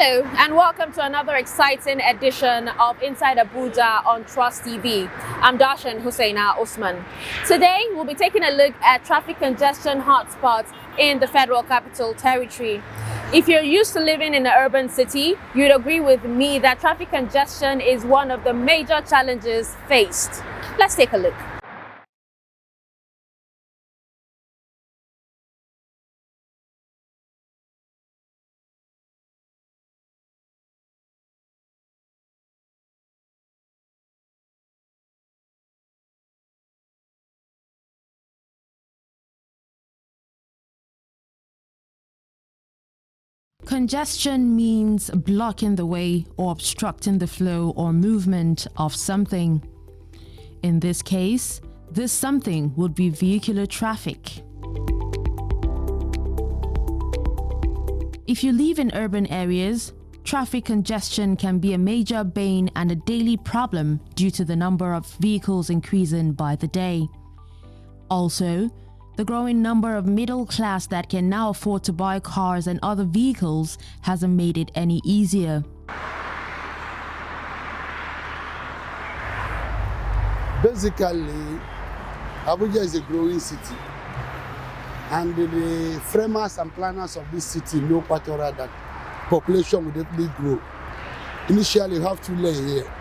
Hello and welcome to another exciting edition of Inside Abuja on Trust TV. I'm Darshan Hussaina Osman. Today we'll be taking a look at traffic congestion hotspots in the Federal Capital Territory. If you're used to living in an urban city, you'd agree with me that traffic congestion is one of the major challenges faced. Let's take a look. Congestion means blocking the way or obstructing the flow or movement of something. In this case, this something would be vehicular traffic. If you live in urban areas, traffic congestion can be a major bane and a daily problem due to the number of vehicles increasing by the day. Also, the growing number of middle class that can now afford to buy cars and other vehicles hasn't made it any easier. Basically, Abuja is a growing city, and the framers and planners of this city know quite well that population will definitely grow. Initially, we have 2 lanes here,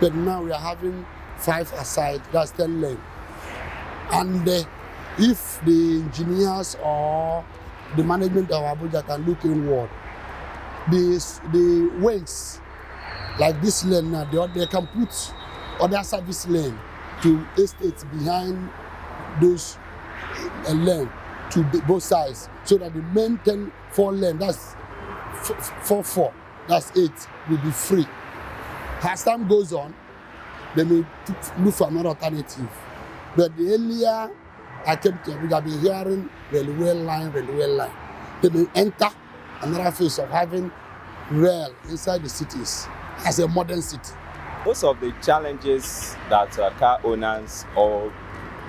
but now we are having 5 aside, that's 10 lanes. And if the engineers or the management of Abuja can look inward, the wings, like this lane now, they can put other service lane to estates behind those lane to both sides, so that the main 4 lane, that's 4, that's 8, will be free. As time goes on, they may look for another alternative. But the earlier I came to Abuja, I've been hearing railway line. They may enter another phase of having rail inside the cities as a modern city. Most of the challenges that car owners or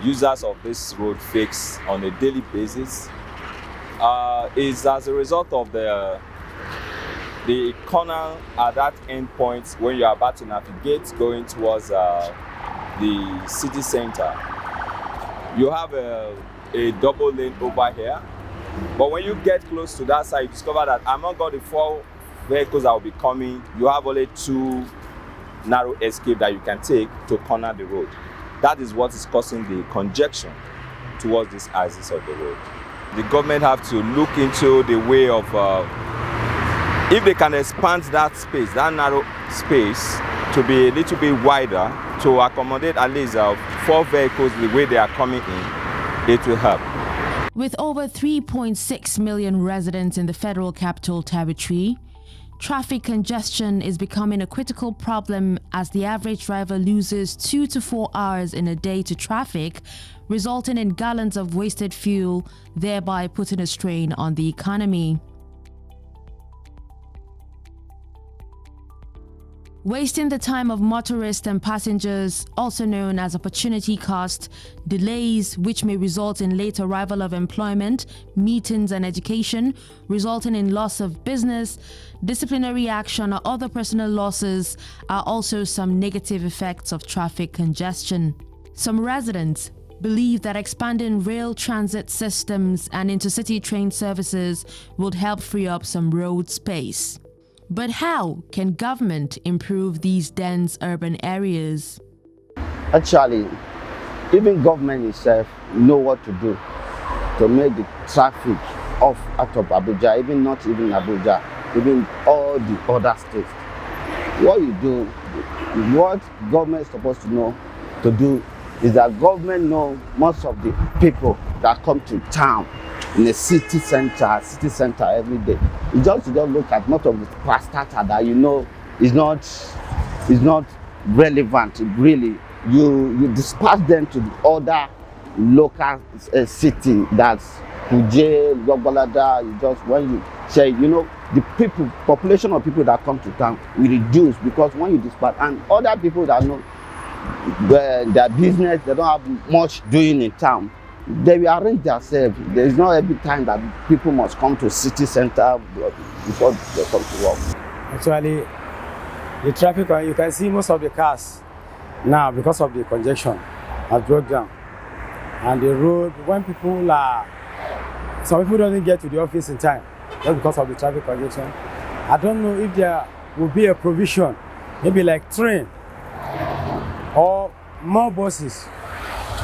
users of this road face on a daily basis is as a result of the corner at that end point when you are about to navigate going towards the city center. You have a double lane over here, but when you get close to that side, you discover that among all the 4 vehicles that will be coming, you have only 2 narrow escape that you can take to corner the road. That is what is causing the congestion towards these axis of the road. The government have to look into the way of, if they can expand that space, that narrow space, to be a little bit wider, to accommodate at least 4 vehicles the way they are coming in, it will help. With over 3.6 million residents in the Federal Capital Territory, traffic congestion is becoming a critical problem as the average driver loses 2 to 4 hours in a day to traffic, resulting in gallons of wasted fuel, thereby putting a strain on the economy. Wasting the time of motorists and passengers, also known as opportunity cost, delays which may result in late arrival of employment, meetings and education, resulting in loss of business, disciplinary action or other personal losses are also some negative effects of traffic congestion. Some residents believe that expanding rail transit systems and intercity train services would help free up some road space. But how can government improve these dense urban areas? Actually, even government itself know what to do to make the traffic off out of Abuja, even not even Abuja, even all the other states. What government is supposed to know to do is that government know most of the people that come to town in the city center every day. You just look at most of the parastatal that you know is not relevant. Really, you disperse them to the other local city. That's Kuje, Gogolada. You just when you say, the population of people that come to town will reduce, because when you disperse and other people that know their business, they don't have much doing in town. They will arrange themselves. There is not every time that people must come to city center before they come to work. Actually, the traffic, you can see most of the cars now because of the congestion has broke down. And the road, when people are, some people don't get to the office in time just because of the traffic congestion. I don't know if there will be a provision, maybe like train or more buses,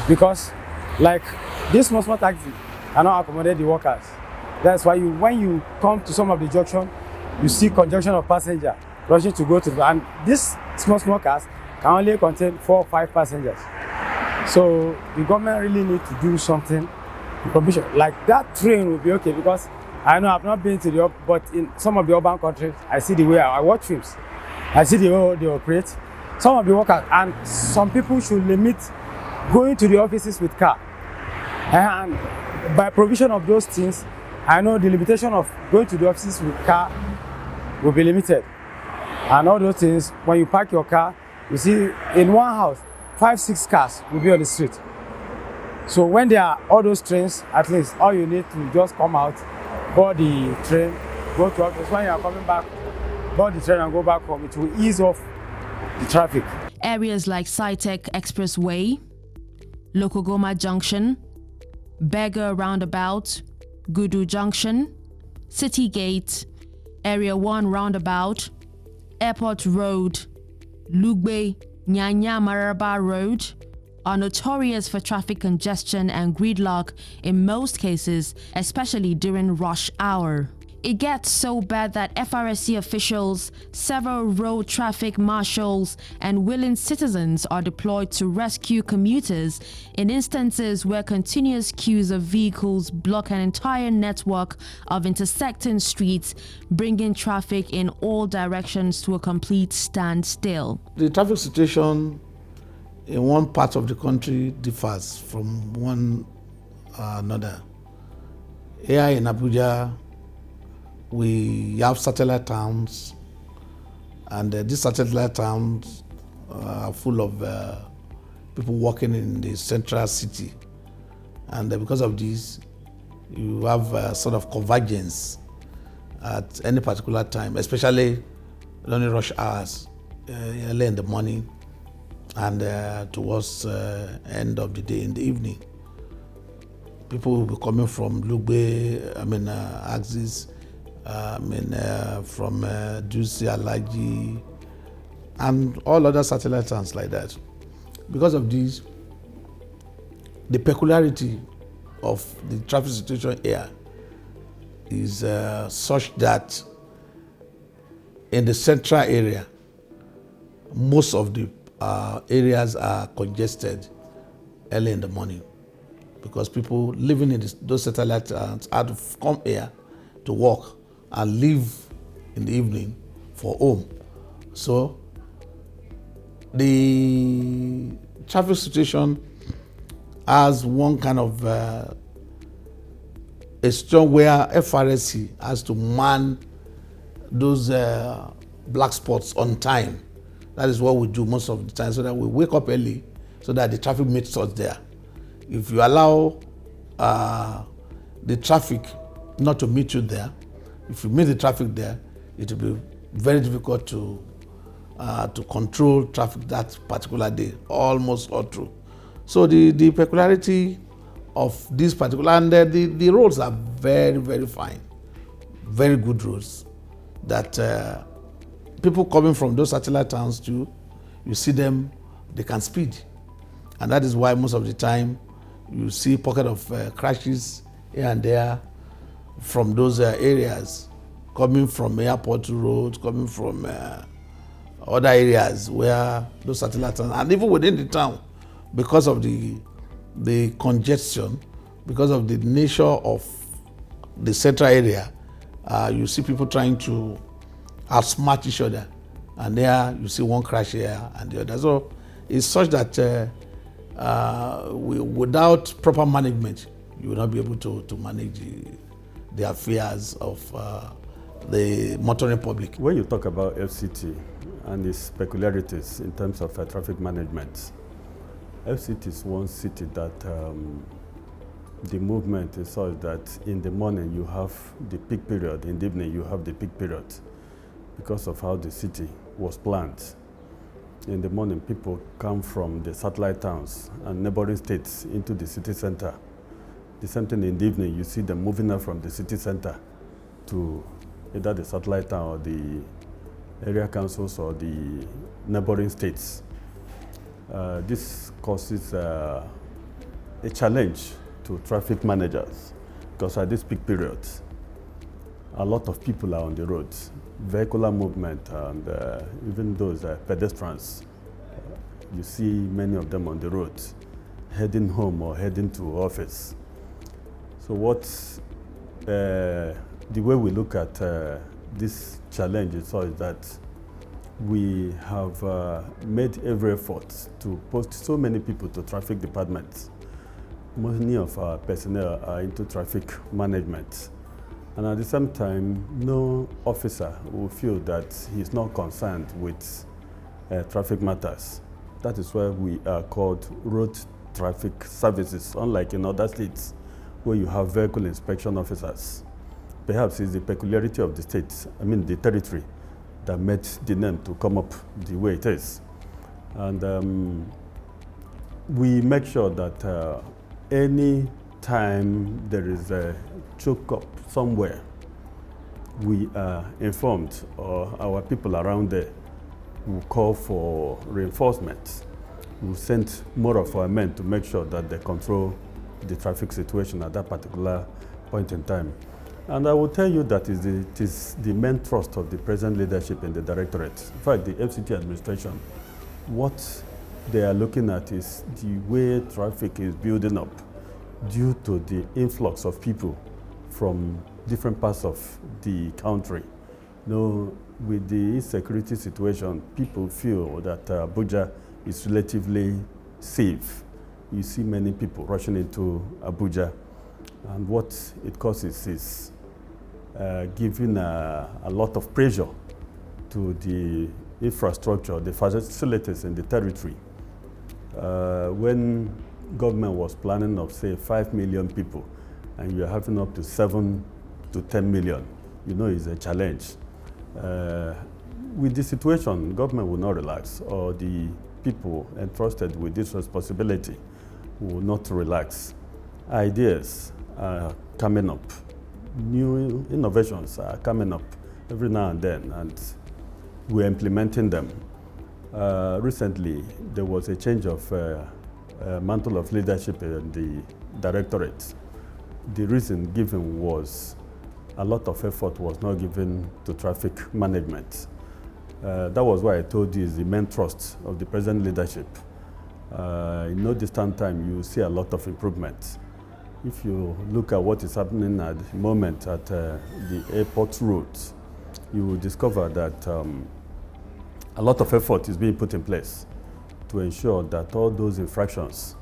because like this small taxi cannot accommodate the workers. That's why when you come to some of the junction, you see congestion of passengers rushing to go to the, and these small cars can only contain 4 or 5 passengers. So the government really need to do something. Provision like that train will be okay, because I know I've not been to the, but in some of the urban countries, I see the way I watch films. I see the way they operate. Some of the workers, and some people should limit going to the offices with car. And by provision of those things, I know the limitation of going to the offices with car will be limited. And all those things, when you park your car, you see in one house, 5, 6 cars will be on the street. So when there are all those trains, at least all you need to just come out, board the train, go to office. When you are coming back, board the train and go back home. It will ease off the traffic. Areas like Saitek Expressway, Lokogoma Junction, Berger Roundabout, Gudu Junction, City Gate, Area 1 Roundabout, Airport Road, Lugbe, Nyanya Maraba Road are notorious for traffic congestion and gridlock in most cases, especially during rush hour. It gets so bad that FRSC officials, several road traffic marshals, and willing citizens are deployed to rescue commuters in instances where continuous queues of vehicles block an entire network of intersecting streets, bringing traffic in all directions to a complete standstill. The traffic situation in one part of the country differs from one another. Here in Abuja, we have satellite towns, and these satellite towns are full of people working in the central city. And because of this, you have a sort of convergence at any particular time, especially during rush hours, early in the morning and towards end of the day in the evening. People will be coming from Lugbe, Axis, from Dusi, Alaji, and all other satellite towns like that. Because of this, the peculiarity of the traffic situation here is such that in the central area, most of the areas are congested early in the morning, because people living in those satellite towns have to come here to work and leave in the evening for home. So the traffic situation has one kind of a situation where FRSC has to man those black spots on time. That is what we do most of the time, so that we wake up early so that the traffic meets us there. If you allow the traffic not to meet you there, if you meet the traffic there, it will be very difficult to control traffic that particular day, almost all through. So the peculiarity of this particular, and the roads are very, very fine, very good roads that people coming from those satellite towns too, you see them, they can speed. And that is why most of the time you see pocket of crashes here and there from those areas, coming from airport roads, coming from other areas where those satellite towns, and even within the town, because of the congestion, because of the nature of the central area, you see people trying to outsmart each other, and there you see one crash here and the other. So it's such that without proper management, you will not be able to manage the affairs of the motoring public. When you talk about FCT and its peculiarities in terms of traffic management, FCT is one city that the movement is such that in the morning you have the peak period, in the evening you have the peak period. because of how the city was planned. In the morning, people come from the satellite towns and neighboring states into the city center. The same thing in the evening, you see them moving out from the city center to either the satellite town or the area councils or the neighboring states. This causes a challenge to traffic managers because at this peak period, a lot of people are on the roads, vehicular movement, and even those pedestrians. You see many of them on the roads, heading home or heading to office. So the way we look at this challenge is that we have made every effort to post so many people to traffic departments. Many of our personnel are into traffic management. And at the same time, no officer will feel that he's not concerned with traffic matters. That is why we are called road traffic services, unlike in other states where you have vehicle inspection officers. Perhaps it's the peculiarity of the state, the territory, that made the name to come up the way it is. And we make sure that any time there is a choke up somewhere, we are informed, or our people around there will call for reinforcement. We'll send more of our men to make sure that they control the traffic situation at that particular point in time. And I will tell you that it is the main thrust of the present leadership in the directorate. In fact, the FCT administration, what they are looking at is the way traffic is building up due to the influx of people from different parts of the country. With the insecurity situation, people feel that ABUJA is relatively safe. You see many people rushing into ABUJA, and what it causes is giving a lot of pressure to the infrastructure, the facilities in the territory. When government was planning of, say, 5 million people, and you're having up to 7 to 10 million, it's a challenge. With the situation, government will not relax, or the people entrusted with this responsibility will not relax. Ideas are coming up. New innovations are coming up every now and then, and we're implementing them. Recently, there was a change of mantle of leadership in the directorate. The reason given was a lot of effort was not given to traffic management. That was why I told you is the main thrust of the present leadership. In no distant time, you see a lot of improvement. If you look at what is happening at the moment at the airport routes, you will discover that a lot of effort is being put in place to ensure that all those infractions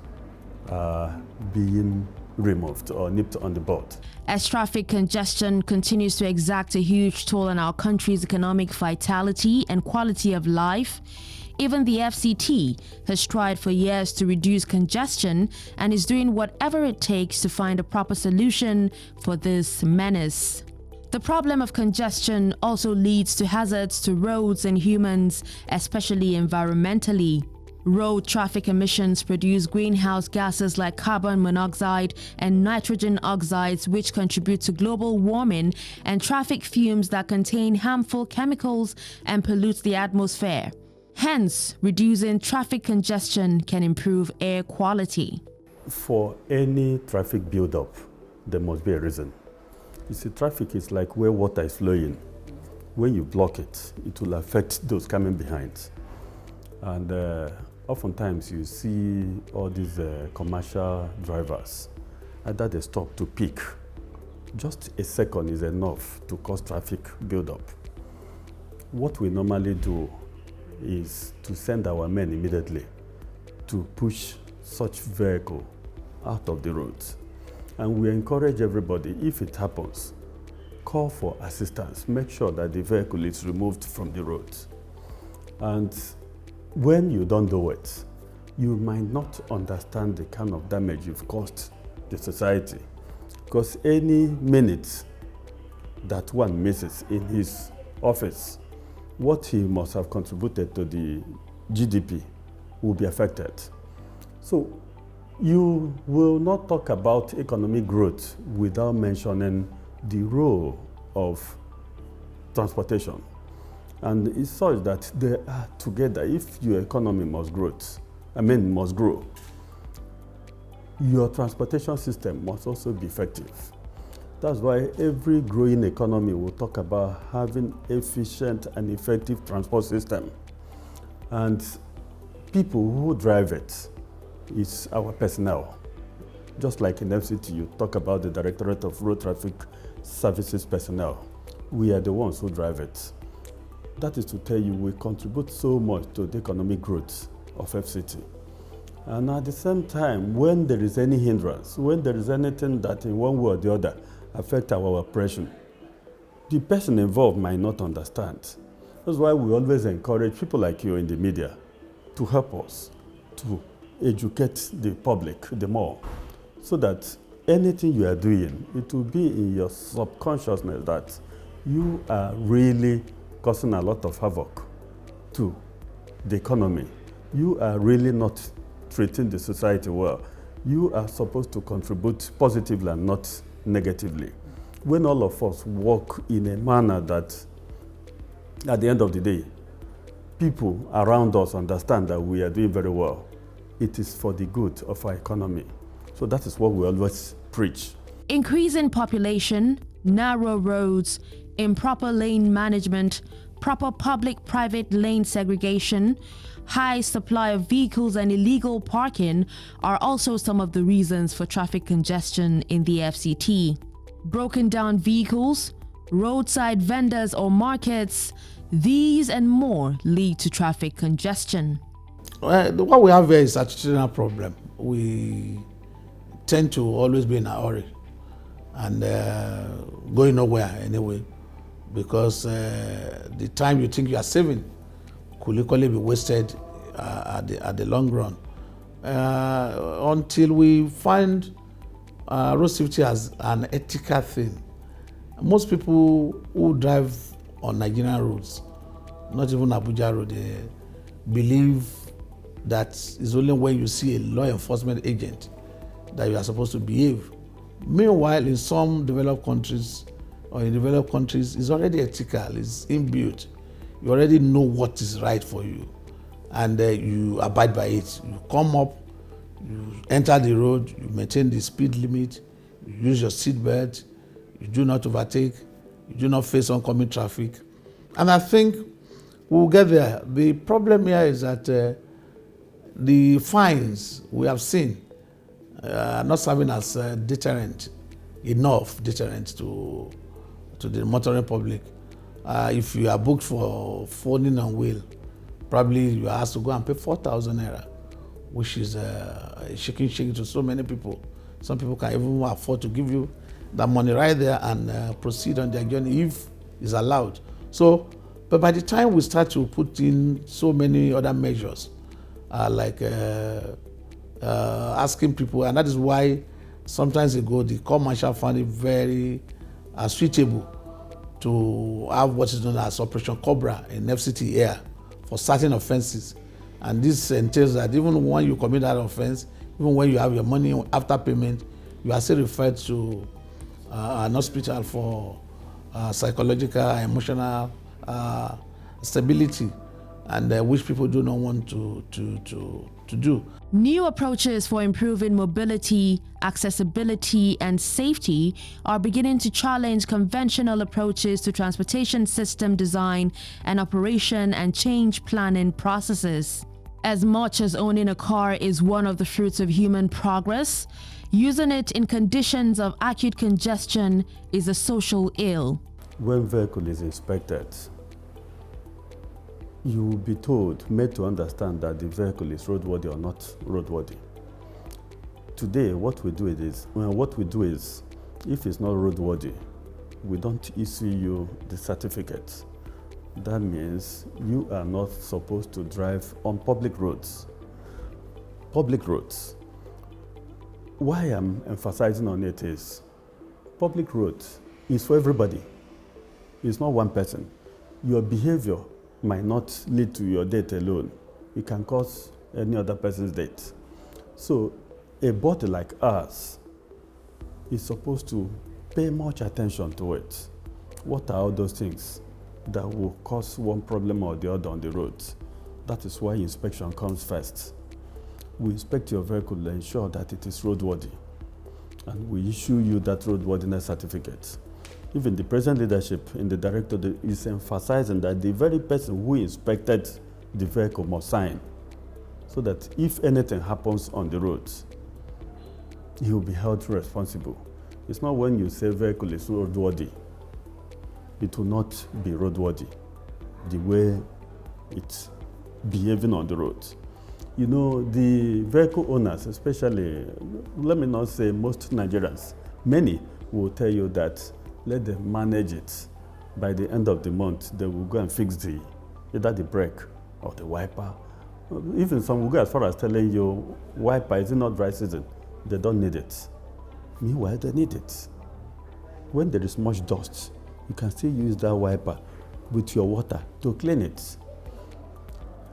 are being removed or nipped on the bud. As traffic congestion continues to exact a huge toll on our country's economic vitality and quality of life, even the FCT has tried for years to reduce congestion and is doing whatever it takes to find a proper solution for this menace. The problem of congestion also leads to hazards to roads and humans, especially environmentally. Road traffic emissions produce greenhouse gases like carbon monoxide and nitrogen oxides, which contribute to global warming, and traffic fumes that contain harmful chemicals and pollute the atmosphere. Hence, reducing traffic congestion can improve air quality. For any traffic buildup, there must be a reason. You see, traffic is like where water is flowing. When you block it, it will affect those coming behind. And oftentimes you see all these commercial drivers, either they stop to peak. Just a second is enough to cause traffic buildup. What we normally do is to send our men immediately to push such vehicle out of the roads. And we encourage everybody, if it happens, call for assistance. Make sure that the vehicle is removed from the road. And when you don't do it, you might not understand the kind of damage you've caused the society. Because any minute that one misses in his office what he must have contributed to the GDP will be affected. So you will not talk about economic growth without mentioning the role of transportation. And it's such that they are together. If your economy must grow, your transportation system must also be effective. That's why every growing economy will talk about having efficient and effective transport system. And people who drive it is our personnel. Just like in FCT, you talk about the Directorate of Road Traffic Services personnel. We are the ones who drive it. That is to tell you we contribute so much to the economic growth of FCT. And at the same time, when there is any hindrance, when there is anything that in one way or the other affect our operation, the person involved might not understand. That's why we always encourage people like you in the media to help us to educate the public the more, so that anything you are doing, it will be in your subconsciousness that you are really causing a lot of havoc to the economy. You are really not treating the society well. You are supposed to contribute positively and not negatively. When all of us work in a manner that, at the end of the day, people around us understand that we are doing very well, it is for the good of our economy. So that is what we always preach. Increasing population, narrow roads, improper lane management, proper public-private lane segregation, high supply of vehicles and illegal parking are also some of the reasons for traffic congestion in the FCT. Broken down vehicles, roadside vendors or markets, these and more lead to traffic congestion. Well, what we have here is a attitudinal problem. We tend to always be in a hurry and going nowhere anyway, because the time you think you are saving could equally be wasted at the long run. Until we find road safety as an ethical thing. Most people who drive on Nigerian roads, not even Abuja road, they believe that it's only when you see a law enforcement agent that you are supposed to behave. Meanwhile, in some developed countries, it's already ethical, it's inbuilt. You already know what is right for you, and you abide by it. You come up, you enter the road, you maintain the speed limit, you use your seat belt, you do not overtake, you do not face oncoming traffic. And I think we'll get there. The problem here is that the fines we have seen are not serving as enough deterrent to the motoring public. If you are booked for phoning on wheel, probably you are asked to go and pay 4,000 naira, which is shaking to so many people. Some people can even afford to give you that money right there and proceed on their journey if it's allowed. So, but by the time we start to put in so many other measures, like asking people, and that is why sometimes ago the Corps Marshal found it very suitable to have what is known as Operation Cobra in FCT Air for certain offenses. And this entails that even when you commit that offense, even when you have your money after payment, you are still referred to an hospital for psychological and emotional stability, and which people do not want to do. New approaches for improving mobility, accessibility, and safety are beginning to challenge conventional approaches to transportation system design and operation and change planning processes. As much as owning a car is one of the fruits of human progress, using it in conditions of acute congestion is a social ill. When vehicle is inspected, you will be made to understand that the vehicle is roadworthy or not roadworthy. Today, what we do is, if it's not roadworthy, we don't issue you the certificate. That means you are not supposed to drive on public roads. Public roads. Why I'm emphasizing on it is, public roads is for everybody. It's not one person. Your behavior might not lead to your death alone. It can cause any other person's death. So a body like us is supposed to pay much attention to it. What are all those things that will cause one problem or the other on the road? That is why inspection comes first. We inspect your vehicle to ensure that it is roadworthy, and we issue you that roadworthiness certificate. Even the present leadership in the directorate is emphasizing that the very person who inspected the vehicle must sign, so that if anything happens on the road, he will be held responsible. It's not when you say vehicle is roadworthy, it will not be roadworthy the way it's behaving on the road. You know, the vehicle owners, especially, let me not say most Nigerians, many will tell you that let them manage it. By the end of the month, they will go and fix either the brake or the wiper. Even some will go as far as telling you, wiper, is it not dry season? They don't need it. Meanwhile, they need it. When there is much dust, you can still use that wiper with your water to clean it.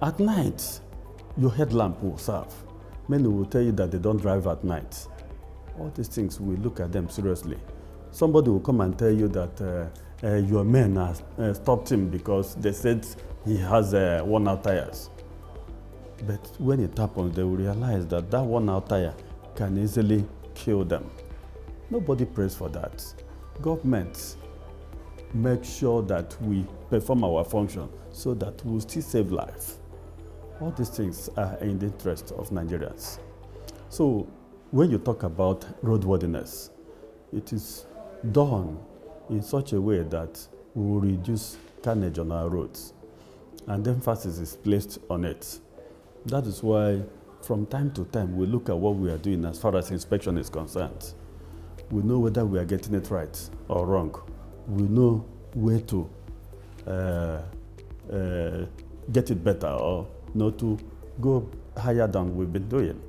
At night, your headlamp will serve. Many will tell you that they don't drive at night. All these things, we look at them seriously. Somebody will come and tell you that your men have stopped him because they said he has worn-out tires. But when it happens, they will realize that that worn-out tire can easily kill them. Nobody prays for that. Government make sure that we perform our function so that we'll still save life. All these things are in the interest of Nigerians. So when you talk about roadworthiness, it is done in such a way that we will reduce carnage on our roads, and emphasis is placed on it. That is why from time to time we look at what we are doing as far as inspection is concerned. We know whether we are getting it right or wrong. We know where to get it better or not to go higher than we've been doing.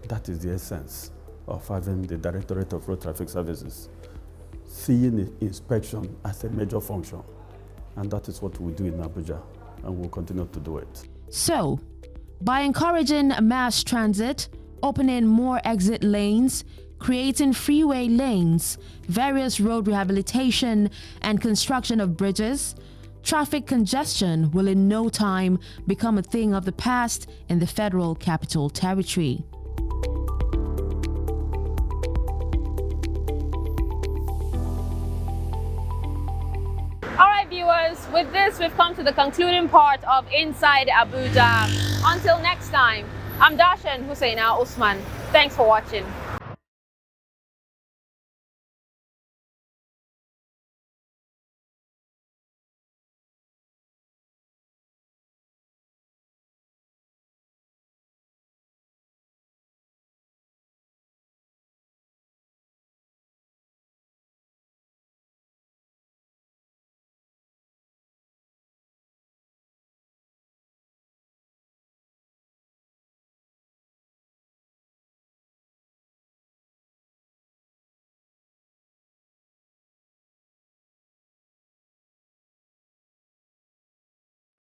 That is the essence of having the Directorate of Road Traffic Services, seeing inspection as a major function. And that is what we do in Abuja, and we'll continue to do it. So, by encouraging mass transit, opening more exit lanes, creating freeway lanes, various road rehabilitation, and construction of bridges, traffic congestion will in no time become a thing of the past in the Federal Capital Territory. Alright viewers, with this we've come to the concluding part of Inside Abuja. Until next time, I'm Dashan Husseina Usman. Thanks for watching.